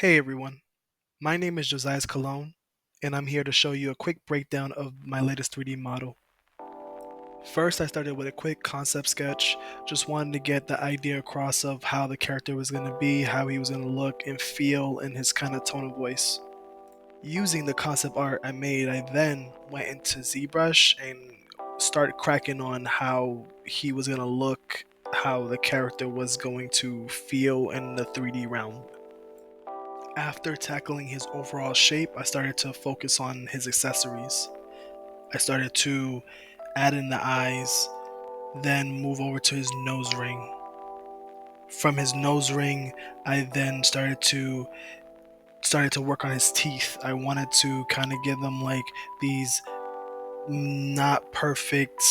Hey everyone, my name is Josiah Cologne, and I'm here to show you a quick breakdown of my latest 3D model. First, I started with a quick concept sketch, just wanted to get the idea across of how the character was going to be, how he was going to look and feel, and his kind of tone of voice. Using the concept art I made, I then went into ZBrush and started cracking on how he was going to look, how the character was going to feel in the 3D realm. After tackling his overall shape, I started to focus on his accessories. I started to add in the eyes, then move over to his nose ring. From his nose ring, I then started to work on his teeth. I wanted to kind of give them like these not perfect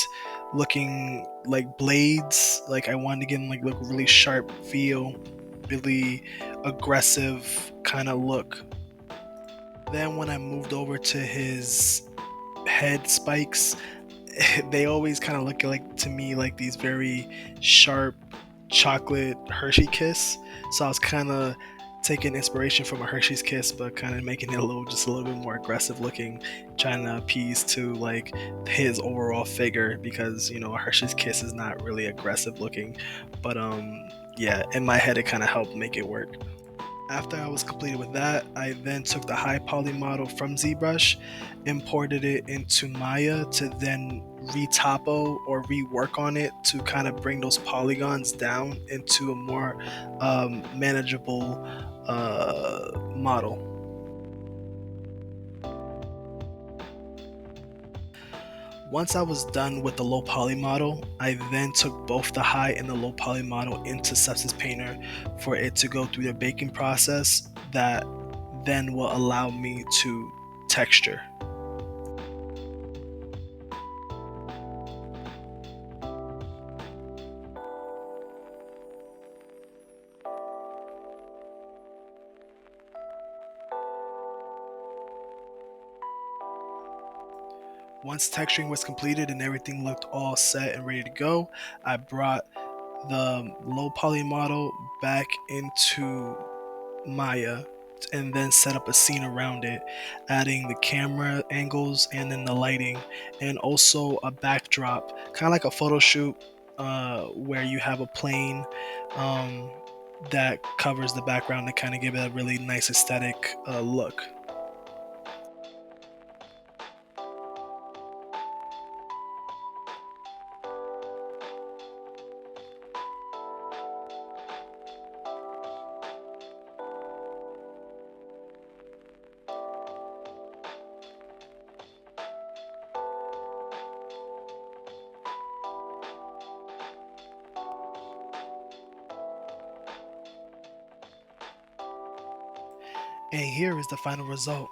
looking like blades. Like I wanted to give them like look really sharp feel, really aggressive kind of look. Then when I moved over to his head spikes, they always kind of look like to me like these very sharp chocolate Hershey Kiss. So I was kind of taking inspiration from a Hershey's Kiss, but kind of making it just a little bit more aggressive looking, trying to appease to like his overall figure because a Hershey's Kiss is not really aggressive looking, but yeah, in my head it kind of helped make it work. After I was completed with that, I then took the high poly model from ZBrush, imported it into Maya to then retopo or rework on it to kind of bring those polygons down into a more manageable model. Once I was done with the low poly model, I then took both the high and the low poly model into Substance Painter for it to go through the baking process that then will allow me to texture. Once texturing was completed and everything looked all set and ready to go, I brought the low poly model back into Maya and then set up a scene around it, adding the camera angles and then the lighting, and also a backdrop, kind of like a photo shoot where you have a plane um, that covers the background to kind of give it a really nice aesthetic look. And here is the final result.